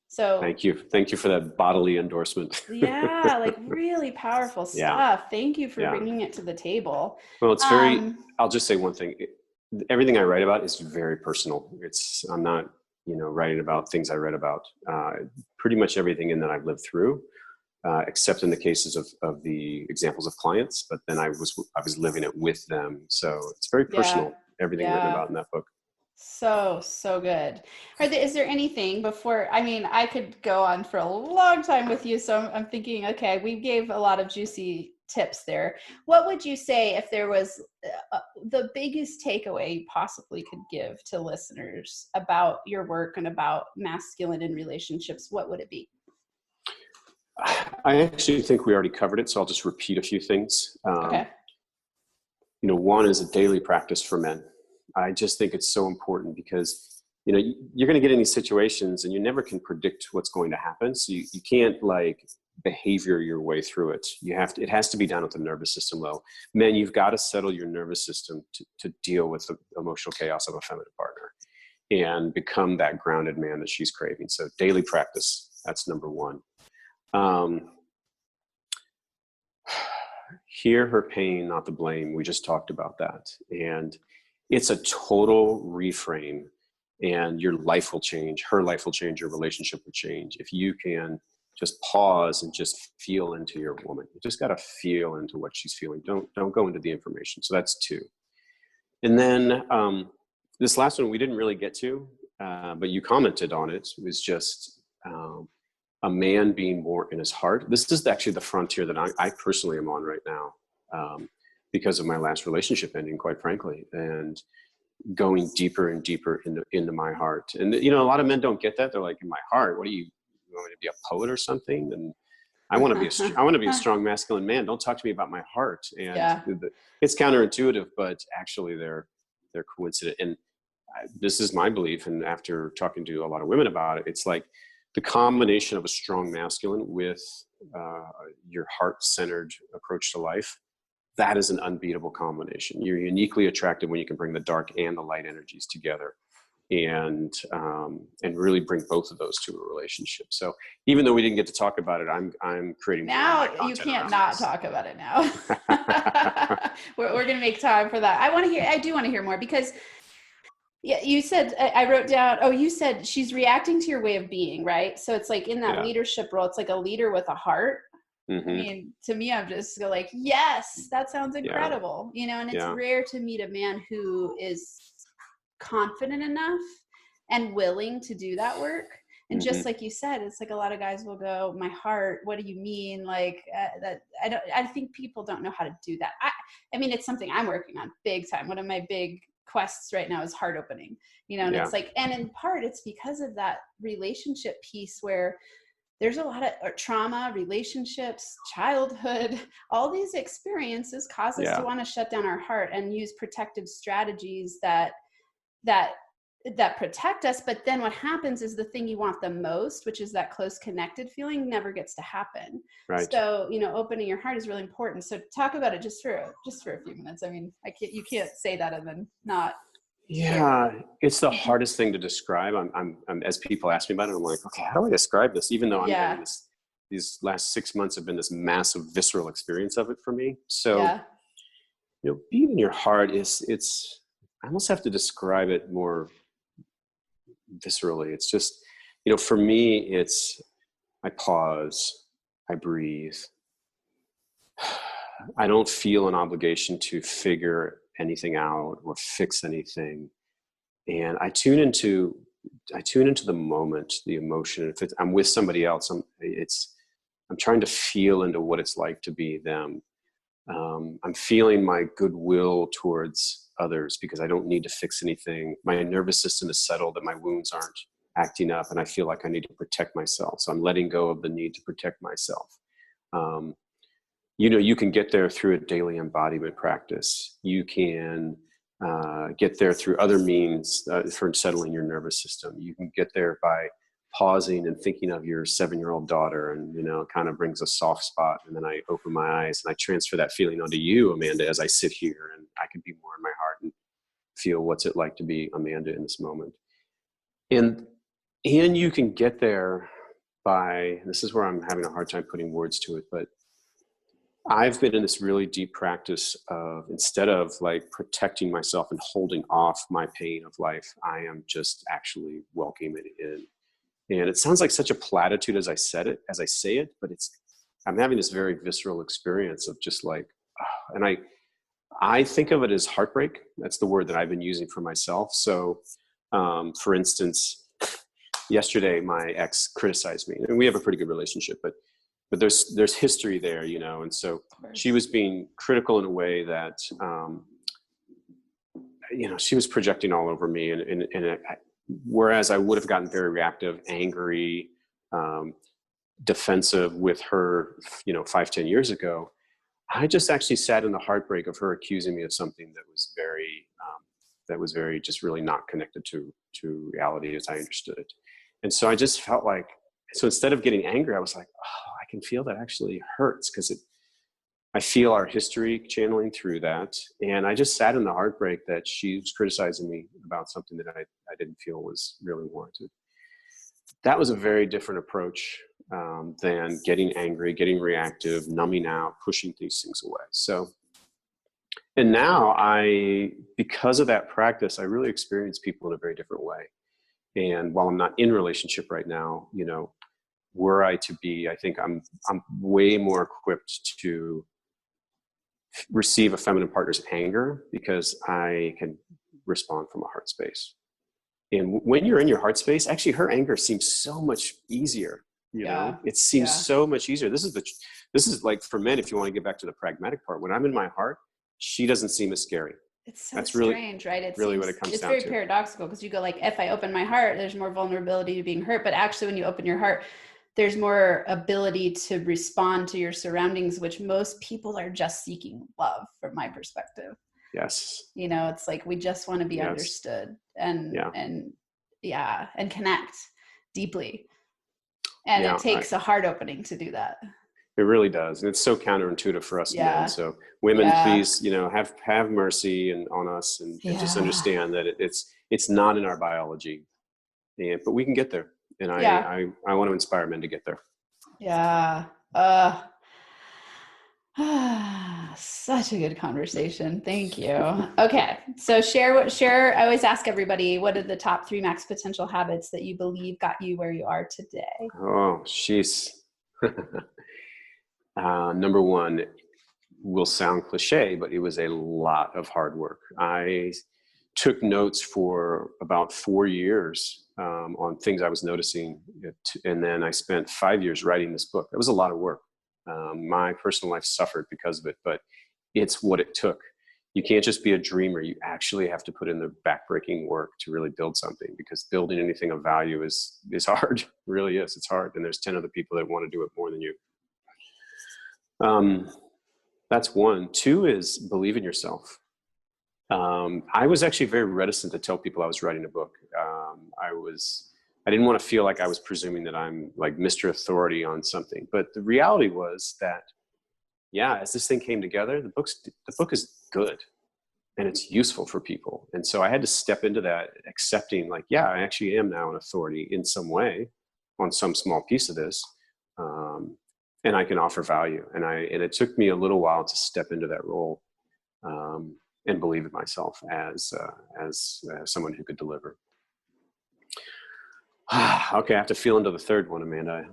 So thank you for that bodily endorsement. Yeah, like really powerful stuff. Thank you for bringing it to the table. Well, it's I'll just say one thing. Everything I write about is very personal. I'm not, writing about things I read about. Pretty much everything in that I've lived through, except in the cases of the examples of clients. But then I was living it with them, so it's very personal. Everything written about in that book. So good. Is there anything before, I could go on for a long time with you. So I'm thinking, okay, we gave a lot of juicy tips there. What would you say if there was the biggest takeaway you possibly could give to listeners about your work and about masculine in relationships? What would it be? I actually think we already covered it. So I'll just repeat a few things. Okay. One is a daily practice for men. I just think it's so important because, you're going to get in these situations and you never can predict what's going to happen. So you can't behavior your way through it. It has to be done at the nervous system level. Men, you've got to settle your nervous system to deal with the emotional chaos of a feminine partner and become that grounded man that she's craving. So daily practice, that's number one. Hear her pain, not the blame. We just talked about that. And it's a total reframe, and your life will change. Her life will change. Your relationship will change. If you can just pause and just feel into your woman. You just got to feel into what she's feeling. Don't go into the information. So that's 2. And then this last one we didn't really get to, but you commented on it. It was just a man being more in his heart. This is actually the frontier that I personally am on right now, because of my last relationship ending, quite frankly, and going deeper and deeper into my heart. And a lot of men don't get that. They're like, in my heart, what do you want me to be a poet or something? And I want to be a strong masculine man. Don't talk to me about my heart. And Yeah. it's counterintuitive, but actually they're coincident. And this is my belief. And after talking to a lot of women about it, it's like the combination of a strong masculine with your heart-centered approach to life. That is an unbeatable combination. You're uniquely attractive when you can bring the dark and the light energies together, and really bring both of those to a relationship. So even though we didn't get to talk about it, I'm creating now. You can't not talk about it now. we're going to make time for that. I do want to hear more, because you said, I wrote down, you said she's reacting to your way of being, right? So it's like in that leadership role, it's like a leader with a heart. Mm-hmm. I mean, to me, I'm just like, yes, that sounds incredible. And it's rare to meet a man who is confident enough and willing to do that work. And just like you said, it's like a lot of guys will go, my heart, what do you mean? Like that. I think people don't know how to do that. I mean, it's something I'm working on big time. One of my big quests right now is heart opening, and it's like, and in part it's because of that relationship piece where there's a lot of trauma, relationships, childhood, all these experiences cause us to want to shut down our heart and use protective strategies that protect us. But then what happens is the thing you want the most, which is that close connected feeling, never gets to happen. Right. So, opening your heart is really important. So talk about it just for a few minutes. I mean, you can't say that and then not. Yeah, it's the hardest thing to describe. I'm as people ask me about it, I'm like, okay, how do I describe this? Even though I'm having these last 6 months have been this massive visceral experience of it for me. So, being in your heart I almost have to describe it more viscerally. It's just, for me, I pause, I breathe. I don't feel an obligation to figure anything out or fix anything. And I tune into the moment, the emotion. If I'm with somebody else, I'm trying to feel into what it's like to be them. I'm feeling my goodwill towards others because I don't need to fix anything. My nervous system is settled and my wounds aren't acting up, and I feel like I need to protect myself. So I'm letting go of the need to protect myself. You can get there through a daily embodiment practice. You can get there through other means for settling your nervous system. You can get there by pausing and thinking of your 7-year-old daughter, and it kind of brings a soft spot. And then I open my eyes and I transfer that feeling onto you, Amanda, as I sit here, and I can be more in my heart and feel what's it like to be Amanda in this moment. And you can get there by, this is where I'm having a hard time putting words to it, but I've been in this really deep practice of, instead of like protecting myself and holding off my pain of life, I am just actually welcoming it in. And it sounds like such a platitude as I say it, but I'm having this very visceral experience of just like, and I think of it as heartbreak. That's the word that I've been using for myself. So, for instance, yesterday my ex criticized me, and we have a pretty good relationship, but there's history there, and so she was being critical in a way that, she was projecting all over me, and whereas I would have gotten very reactive, angry, defensive with her, 5-10 years ago, I just actually sat in the heartbreak of her accusing me of something that was very just really not connected to reality as I understood it. And so I just felt like, so instead of getting angry, I was like, I can feel that actually hurts, because I feel our history channeling through that. And I just sat in the heartbreak that she was criticizing me about something that I didn't feel was really warranted. That was a very different approach than getting angry, getting reactive, numbing out, pushing these things away. So And now because of that practice, I really experience people in a very different way. And while I'm not in relationship right now, you know, were I to be, I think I'm way more equipped to receive a feminine partner's anger because I can respond from a heart space. And when you're in your heart space, actually her anger seems so much easier. You know, it seems so much easier. This is like for men, if you want to get back to the pragmatic part, when I'm in my heart, she doesn't seem as scary. It's so That's strange, right? It really seems, what it comes it's down very to. paradoxical because you go like, if I open my heart, there's more vulnerability to being hurt. But actually when you open your heart, there's more ability to respond to your surroundings, which most people are just seeking love from my perspective. Yes. You know, it's like, we just want to be understood and connect deeply. And it takes a heart opening to do that. It really does. And it's so counterintuitive for us men. So women, please, you know, have mercy on us and just understand that it's not in our biology. But we can get there. And I want to inspire men to get there. Yeah. Such a good conversation. Thank you. Okay. So share, I always ask everybody, what are the top 3 max potential habits that you believe got you where you are today? Oh, jeez. Number 1 will sound cliche, but it was a lot of hard work. I took notes for about 4 years on things I was noticing. And then I spent 5 years writing this book. It was a lot of work. My personal life suffered because of it, but it's what it took. You can't just be a dreamer. You actually have to put in the backbreaking work to really build something, because building anything of value is hard. It really is. It's hard. And there's 10 other people that want to do it more than you. That's 1. 2 is believe in yourself. I was actually very reticent to tell people I was writing a book. I didn't want to feel like I was presuming that I'm like Mr. Authority on something. But the reality was that, as this thing came together, the book is good and it's useful for people. And so I had to step into that, accepting like, I actually am now an authority in some way on some small piece of this. And I can offer value. And it took me a little while to step into that role and believe in myself as someone who could deliver. Okay, I have to feel into the third one, Amanda.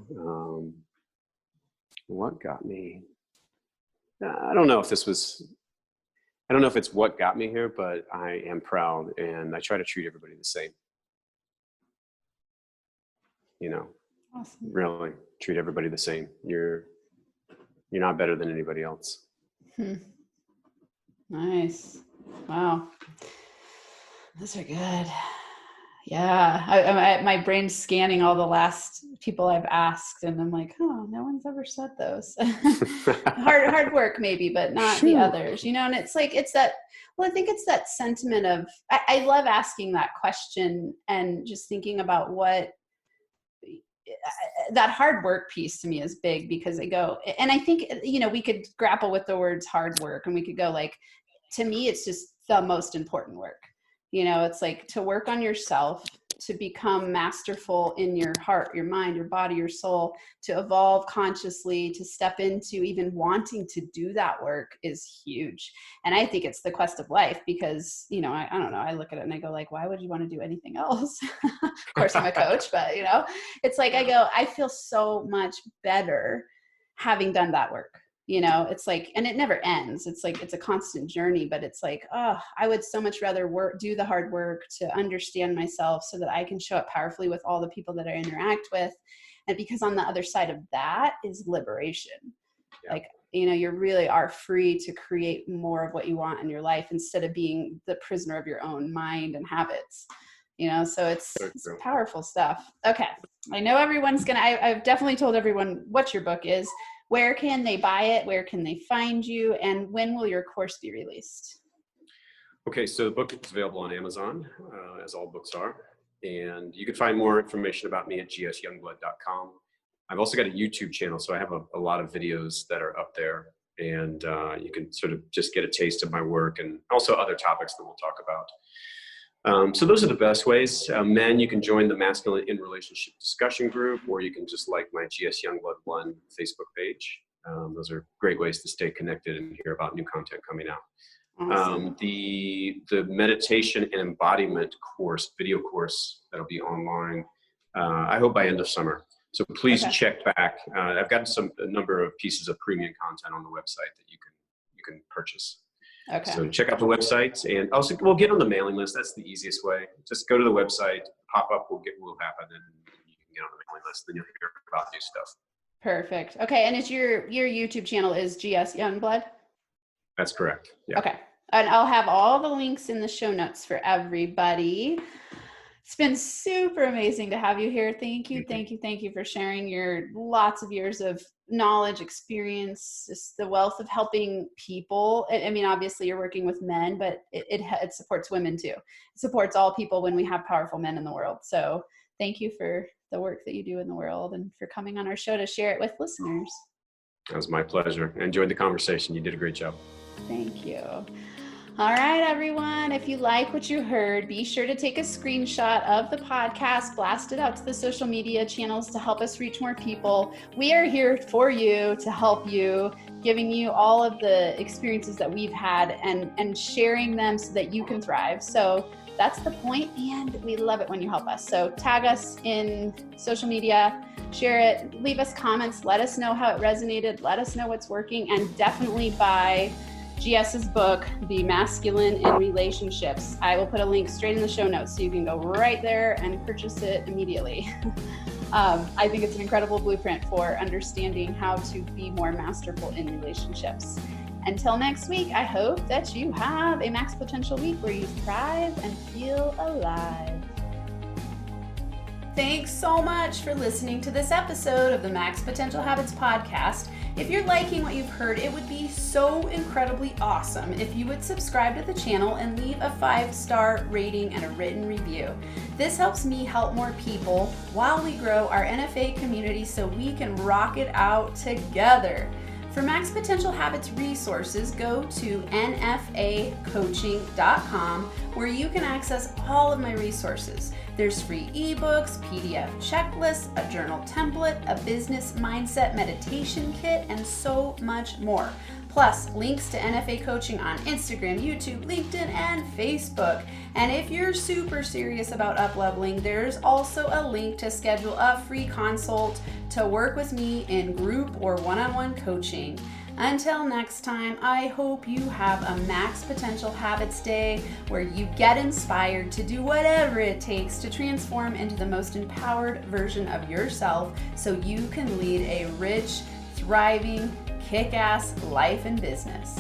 What got me? I don't know if it's what got me here, but I am proud and I try to treat everybody the same. You know, awesome. Really treat everybody the same. You're not better than anybody else. Nice. Wow. Those are good. Yeah. My brain's scanning all the last people I've asked and I'm like, oh, no one's ever said those. hard work maybe, but not the others, you know? And it's like, I think it's that sentiment of, I love asking that question and just thinking about what that hard work piece to me is big, because I go, and I think, you know, we could grapple with the words hard work and we could go like, to me, it's just the most important work. You know, it's like to work on yourself, to become masterful in your heart, your mind, your body, your soul, to evolve consciously, to step into even wanting to do that work is huge. And I think it's the quest of life, because, you know, I don't know, I look at it and I go like, why would you want to do anything else? Of course I'm a coach, but you know, it's like, I go, I feel so much better having done that work. You know, it's like, and it never ends. It's like, it's a constant journey, but it's like, oh, I would so much rather do the hard work to understand myself so that I can show up powerfully with all the people that I interact with. And because on the other side of that is liberation. Like, you know, you really are free to create more of what you want in your life instead of being the prisoner of your own mind and habits. You know, so it's powerful stuff. Okay. I know everyone's I've definitely told everyone what your book is. Where can they buy it? Where can they find you? And when will your course be released? Okay, so the book is available on Amazon, as all books are. And you can find more information about me at gsyoungblood.com. I've also got a YouTube channel, so I have a lot of videos that are up there. And you can sort of just get a taste of my work and also other topics that we'll talk about. So those are the best ways. Men, you can join the Masculine in Relationship discussion group, or you can just like my GS Youngblood 1 Facebook page. Those are great ways to stay connected and hear about new content coming out. Awesome. The meditation and embodiment course, video course, that'll be online, I hope by end of summer. So please check back. I've got a number of pieces of premium content on the website that you can purchase. Okay. So check out the website, and also we'll get on the mailing list. That's the easiest way. Just go to the website, pop up will happen, and you can get on the mailing list. Then you'll hear about new stuff. Perfect. Okay, and it's your YouTube channel is GS Youngblood? That's correct. Yeah. Okay. And I'll have all the links in the show notes for everybody. It's been super amazing to have you here. Thank you for sharing your lots of years of knowledge, experience, just the wealth of helping people. I mean, obviously you're working with men, but it supports women too. It supports all people when we have powerful men in the world. So thank you for the work that you do in the world and for coming on our show to share it with listeners. That was my pleasure. I enjoyed the conversation. You did a great job. Thank you. All right, everyone. If you like what you heard, be sure to take a screenshot of the podcast, blast it out to the social media channels to help us reach more people. We are here for you, to help you, giving you all of the experiences that we've had and sharing them so that you can thrive. So that's the point, and we love it when you help us. So tag us in social media, share it, leave us comments, let us know how it resonated, let us know what's working, and definitely buy GS's book, Be Masculine in Relationships. I will put a link straight in the show notes so you can go right there and purchase it immediately. I think it's an incredible blueprint for understanding how to be more masterful in relationships. Until next week, I hope that you have a max potential week where you thrive and feel alive. Thanks so much for listening to this episode of the Max Potential Habits podcast. If you're liking what you've heard, it would be so incredibly awesome if you would subscribe to the channel and leave a 5-star rating and a written review. This helps me help more people while we grow our NFA community so we can rock it out together. For Max Potential Habits resources, go to nfacoaching.com where you can access all of my resources. There's free ebooks, PDF checklists, a journal template, a business mindset meditation kit, and so much more. Plus, links to NFA coaching on Instagram, YouTube, LinkedIn, and Facebook. And if you're super serious about up-leveling, there's also a link to schedule a free consult to work with me in group or one-on-one coaching. Until next time, I hope you have a Max Potential Habits Day where you get inspired to do whatever it takes to transform into the most empowered version of yourself so you can lead a rich, thriving, kick-ass life and business.